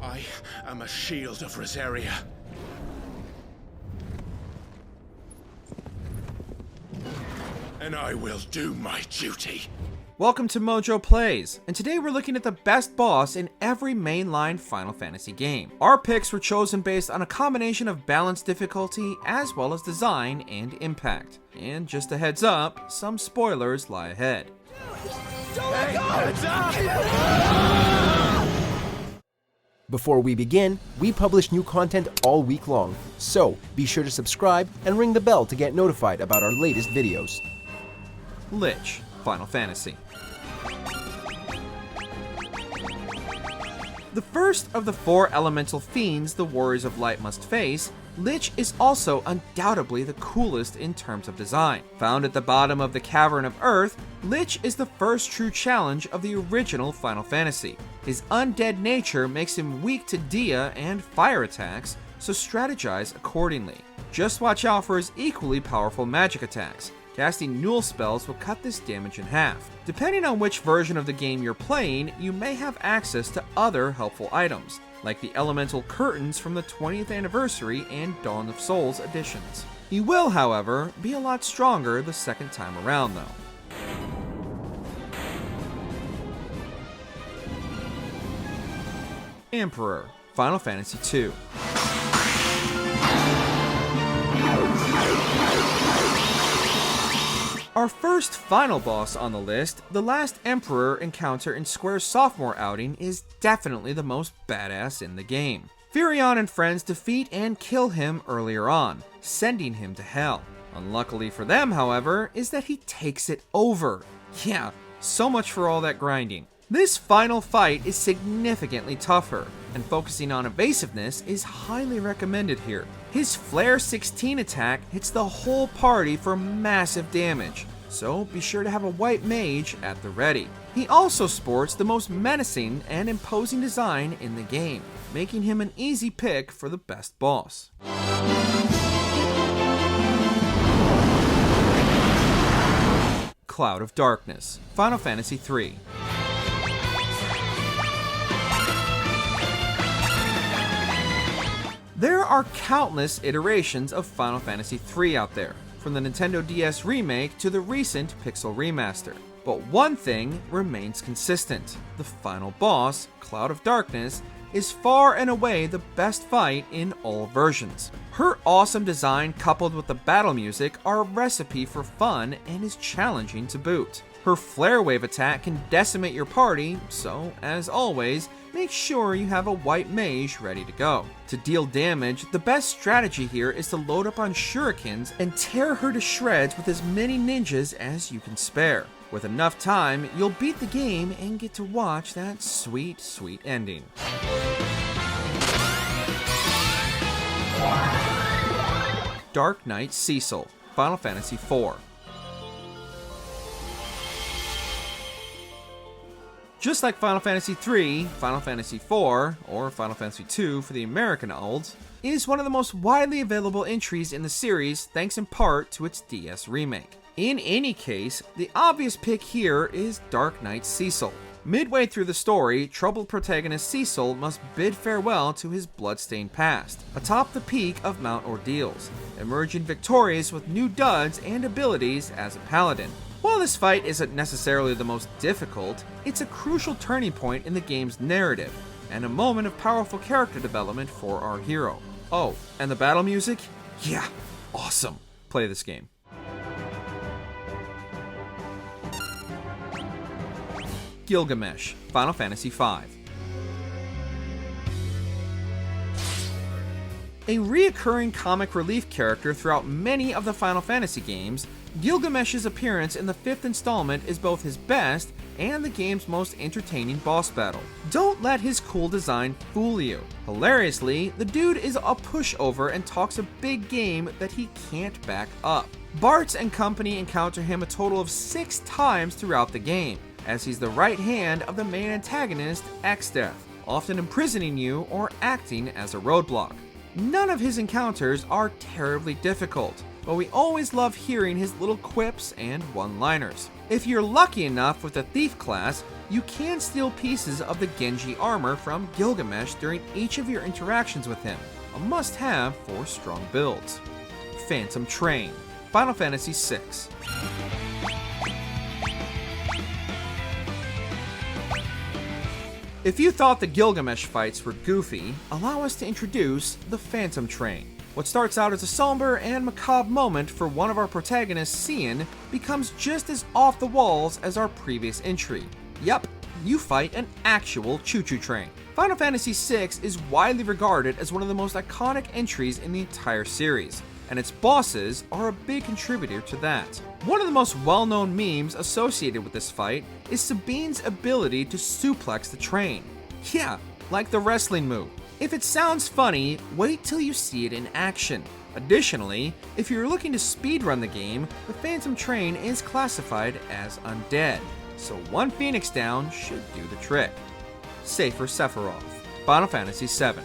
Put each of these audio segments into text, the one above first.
I am a shield of Rosaria. And I will do my duty. Welcome to MojoPlays, and today we're looking at the best boss in every mainline Final Fantasy game. Our picks were chosen based on a combination of balanced difficulty as well as design and impact. And just a heads up, some spoilers lie ahead. Before we begin, we publish new content all week long, so be sure to subscribe and ring the bell to get notified about our latest videos. Lich, Final Fantasy. The first of the four elemental fiends the Warriors of Light must face, Lich is also undoubtedly the coolest in terms of design. Found at the bottom of the Cavern of Earth, Lich is the first true challenge of the original Final Fantasy. His undead nature makes him weak to Dia and fire attacks, so strategize accordingly. Just watch out for his equally powerful magic attacks. Casting Null spells will cut this damage in half. Depending on which version of the game you're playing, you may have access to other helpful items, like the elemental curtains from the 20th anniversary and Dawn of Souls editions. He will, however, be a lot stronger the second time around though. Emperor, Final Fantasy II. Our first final boss on the list, the last Emperor encounter in Square's sophomore outing, is definitely the most badass in the game. Furion and friends defeat and kill him earlier on, sending him to hell. Unluckily for them, however, is that he takes it over. Yeah, so much for all that grinding. This final fight is significantly tougher, and focusing on evasiveness is highly recommended here. His Flare 16 attack hits the whole party for massive damage, so be sure to have a white mage at the ready. He also sports the most menacing and imposing design in the game, making him an easy pick for the best boss. Cloud of Darkness, Final Fantasy III. There are countless iterations of Final Fantasy III out there, from the Nintendo DS remake to the recent Pixel remaster. But one thing remains consistent. The final boss, Cloud of Darkness, is far and away the best fight in all versions. Her awesome design coupled with the battle music are a recipe for fun and is challenging to boot. Her Flare Wave attack can decimate your party, so, as always, make sure you have a white mage ready to go. To deal damage, the best strategy here is to load up on shurikens and tear her to shreds with as many ninjas as you can spare. With enough time, you'll beat the game and get to watch that sweet, sweet ending. Dark Knight Cecil, Final Fantasy IV. Just like Final Fantasy III, Final Fantasy IV, or Final Fantasy II for the American olds, is one of the most widely available entries in the series thanks in part to its DS remake. In any case, the obvious pick here is Dark Knight Cecil. Midway through the story, troubled protagonist Cecil must bid farewell to his bloodstained past, atop the peak of Mount Ordeals, emerging victorious with new duds and abilities as a paladin. While this fight isn't necessarily the most difficult, it's a crucial turning point in the game's narrative, and a moment of powerful character development for our hero. Oh, and the battle music? Yeah, awesome. Play this game. Gilgamesh, Final Fantasy V. A reoccurring comic relief character throughout many of the Final Fantasy games, Gilgamesh's appearance in the 5th installment is both his best and the game's most entertaining boss battle. Don't let his cool design fool you. Hilariously, the dude is a pushover and talks a big game that he can't back up. Bartz and company encounter him a total of 6 times throughout the game, as he's the right hand of the main antagonist, Exdeath, often imprisoning you or acting as a roadblock. None of his encounters are terribly difficult, but we always love hearing his little quips and one-liners. If you're lucky enough with the Thief class, You can steal pieces of the Genji armor from Gilgamesh during each of your interactions with him, a must-have for strong builds. Phantom Train, Final Fantasy VI. If you thought the Gilgamesh fights were goofy, allow us to introduce the Phantom Train. What starts out as a somber and macabre moment for one of our protagonists, Cian, becomes just as off the walls as our previous entry. Yup, you fight an actual choo-choo train. Final Fantasy VI is widely regarded as one of the most iconic entries in the entire series, and its bosses are a big contributor to that. One of the most well-known memes associated with this fight is Sabine's ability to suplex the train. Yeah, like the wrestling move. If it sounds funny, wait till you see it in action. Additionally, if you're looking to speedrun the game, the Phantom Train is classified as undead, so one Phoenix down should do the trick. Safer-Sephiroth, Final Fantasy VII.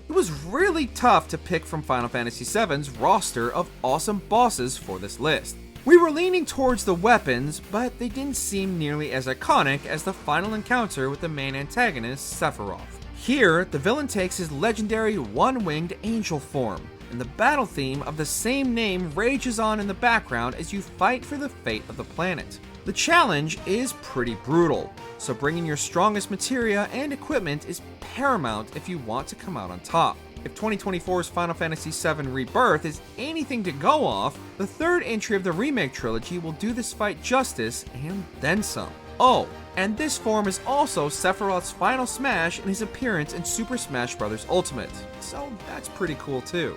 It was really tough to pick from Final Fantasy VII's roster of awesome bosses for this list. We were leaning towards the weapons, but they didn't seem nearly as iconic as the final encounter with the main antagonist, Sephiroth. Here, the villain takes his legendary one-winged angel form, and the battle theme of the same name rages on in the background as you fight for the fate of the planet. The challenge is pretty brutal, so bringing your strongest materia and equipment is paramount if you want to come out on top. If 2024's Final Fantasy VII Rebirth is anything to go off, the third entry of the remake trilogy will do this fight justice and then some. Oh, and this form is also Sephiroth's final smash in his appearance in Super Smash Bros. Ultimate, so that's pretty cool too.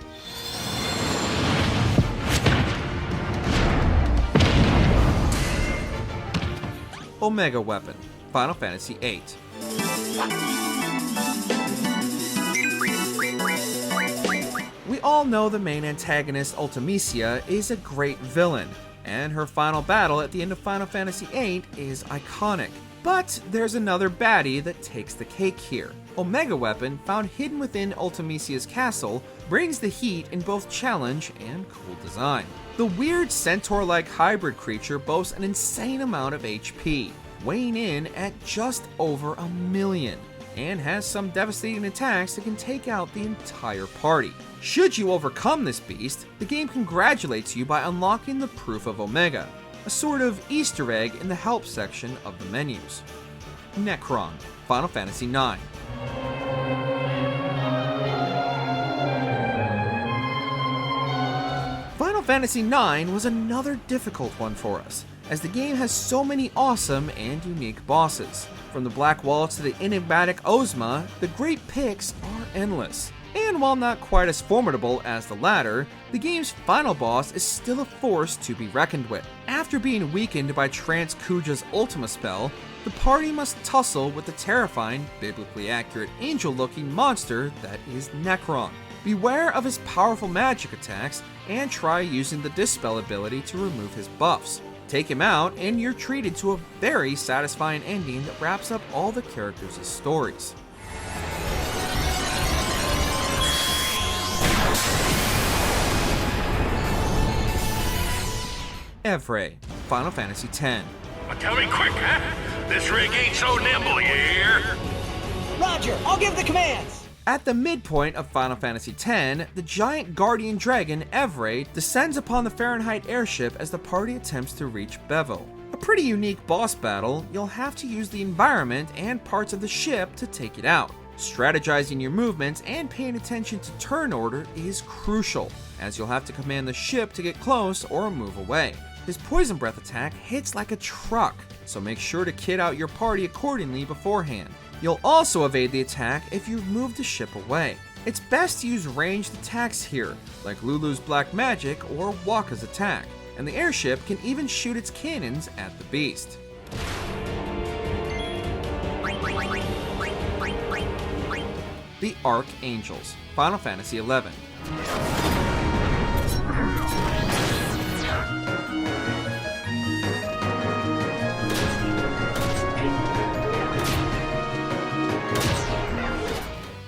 Omega Weapon, Final Fantasy VIII. We all know the main antagonist, Ultimecia, is a great villain, and her final battle at the end of Final Fantasy VIII is iconic. But there's another baddie that takes the cake here. Omega Weapon, found hidden within Ultimecia's castle, brings the heat in both challenge and cool design. The weird centaur-like hybrid creature boasts an insane amount of HP, weighing in at just over 1,000,000, and has some devastating attacks that can take out the entire party. Should you overcome this beast, the game congratulates you by unlocking the Proof of Omega, a sort of Easter egg in the help section of the menus. Necron, Final Fantasy IX. Final Fantasy IX was another difficult one for us, as the game has so many awesome and unique bosses. From the Black Wall to the enigmatic Ozma, the great picks are endless. And while not quite as formidable as the latter, the game's final boss is still a force to be reckoned with. After being weakened by Trance Kuja's Ultima spell, the party must tussle with the terrifying, biblically accurate angel-looking monster that is Necron. Beware of his powerful magic attacks, and try using the Dispel ability to remove his buffs. Take him out, and you're treated to a very satisfying ending that wraps up all the characters' stories. Evrae, Final Fantasy X. Tell me quick, huh? This rig ain't so nimble, you hear? Roger, I'll give the commands! At the midpoint of Final Fantasy X, the giant guardian dragon Evrae descends upon the Fahrenheit airship as the party attempts to reach Bevo. A pretty unique boss battle, you'll have to use the environment and parts of the ship to take it out. Strategizing your movements and paying attention to turn order is crucial, as you'll have to command the ship to get close or move away. His poison breath attack hits like a truck, so make sure to kit out your party accordingly beforehand. You'll also evade the attack if you've moved the ship away. It's best to use ranged attacks here, like Lulu's Black Magic or Wakka's attack, and the airship can even shoot its cannons at the beast. The Archangels, Final Fantasy XI.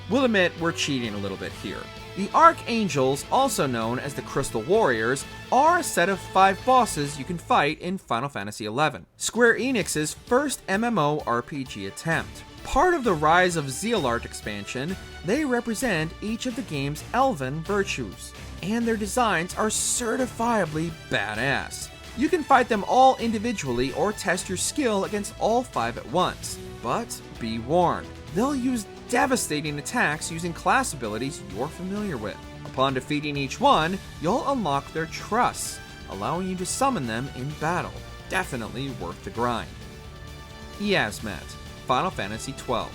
We'll admit we're cheating a little bit here. The Archangels, also known as the Crystal Warriors, are a set of 5 bosses you can fight in Final Fantasy XI, Square Enix's first MMORPG attempt. Part of the Rise of Zealart expansion, they represent each of the game's elven virtues, and their designs are certifiably badass. You can fight them all individually or test your skill against all 5 at once, but be warned, they'll use devastating attacks using class abilities you're familiar with. Upon defeating each one, you'll unlock their trusts, allowing you to summon them in battle. Definitely worth the grind. Yiazmat, Final Fantasy XII.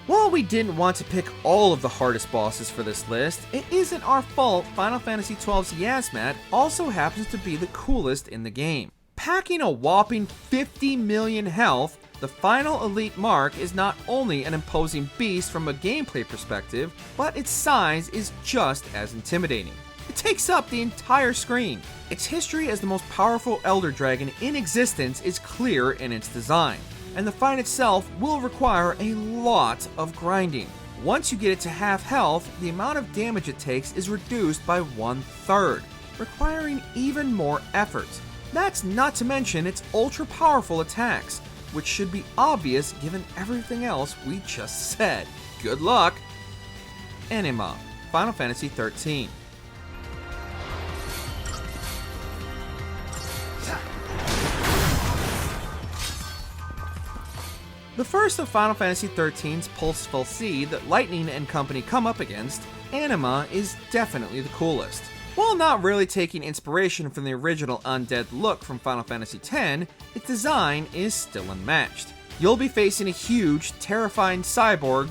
While we didn't want to pick all of the hardest bosses for this list, it isn't our fault Final Fantasy XII's Yiazmat also happens to be the coolest in the game. Packing a whopping 50 million health, the final elite mark is not only an imposing beast from a gameplay perspective, but its size is just as intimidating. It takes up the entire screen. Its history as the most powerful Elder Dragon in existence is clear in its design, and the fight itself will require a lot of grinding. Once you get it to half health, the amount of damage it takes is reduced by 1/3, requiring even more effort. That's not to mention its ultra powerful attacks, which should be obvious given everything else we just said. Good luck! Anima, Final Fantasy XIII. The first of Final Fantasy XIII's Pulseful Seed that Lightning and company come up against, Anima is definitely the coolest. While not really taking inspiration from the original undead look from Final Fantasy X, its design is still unmatched. You'll be facing a huge, terrifying cyborg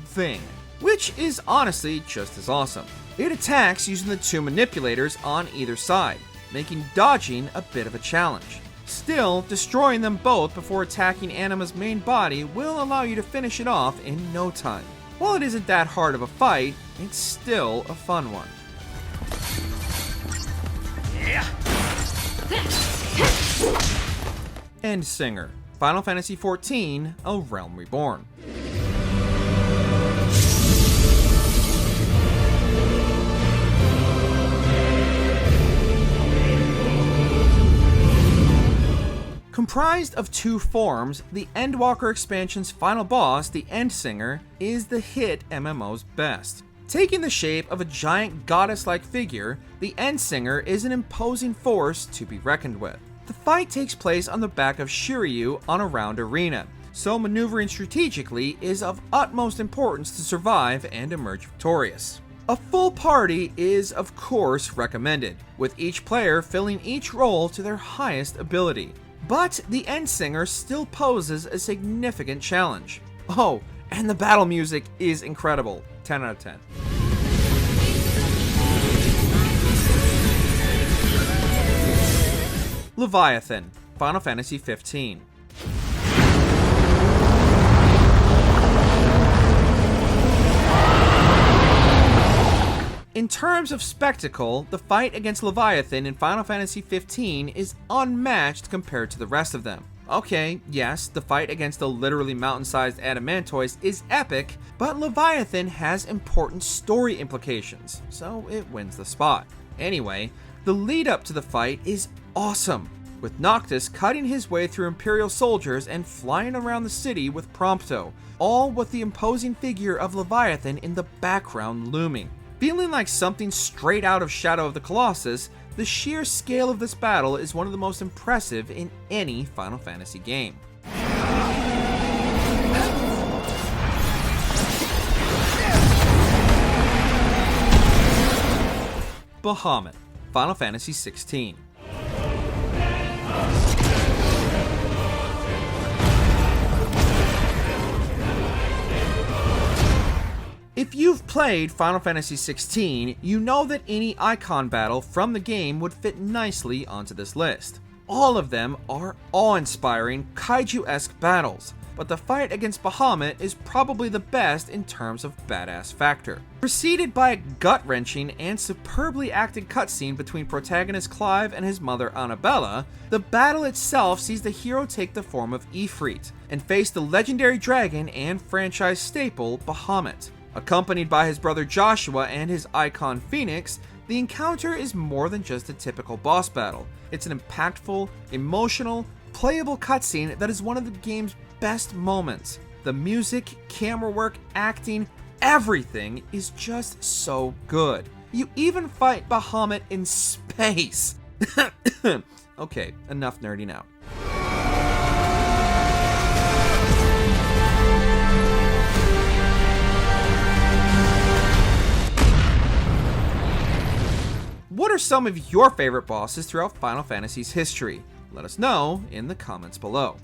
thing, which is honestly just as awesome. It attacks using the 2 manipulators on either side, making dodging a bit of a challenge. Still, destroying them both before attacking Anima's main body will allow you to finish it off in no time. While it isn't that hard of a fight, it's still a fun one. Endsinger, Final Fantasy XIV, A Realm Reborn. Comprised of 2 forms, the Endwalker expansion's final boss, the Endsinger, is the hit MMO's best. Taking the shape of a giant goddess-like figure, the Endsinger is an imposing force to be reckoned with. The fight takes place on the back of Shiryu on a round arena, so maneuvering strategically is of utmost importance to survive and emerge victorious. A full party is of course recommended, with each player filling each role to their highest ability. But the Endsinger still poses a significant challenge. Oh, and the battle music is incredible. 10 out of 10. Leviathan, Final Fantasy XV. In terms of spectacle, the fight against Leviathan in Final Fantasy XV is unmatched compared to the rest of them. Okay, yes, the fight against the literally mountain-sized Adamantoise is epic, but Leviathan has important story implications, so it wins the spot. Anyway, the lead up to the fight is awesome, with Noctis cutting his way through Imperial soldiers and flying around the city with Prompto, all with the imposing figure of Leviathan in the background looming. Feeling like something straight out of Shadow of the Colossus, the sheer scale of this battle is one of the most impressive in any Final Fantasy game. Bahamut, Final Fantasy XVI. If you've played Final Fantasy XVI, you know that any icon battle from the game would fit nicely onto this list. All of them are awe-inspiring, kaiju-esque battles but the fight against Bahamut is probably the best in terms of badass factor. Preceded by a gut-wrenching and superbly acted cutscene between protagonist Clive and his mother Annabella, the battle itself sees the hero take the form of Ifrit and face the legendary dragon and franchise staple Bahamut. Accompanied by his brother Joshua and his icon Phoenix, the encounter is more than just a typical boss battle. It's an impactful, emotional, playable cutscene that is one of the game's best moments. The music, camera work, acting, everything is just so good. You even fight Bahamut in space. Okay, enough nerding out. What are some of your favorite bosses throughout Final Fantasy's history? Let us know in the comments below.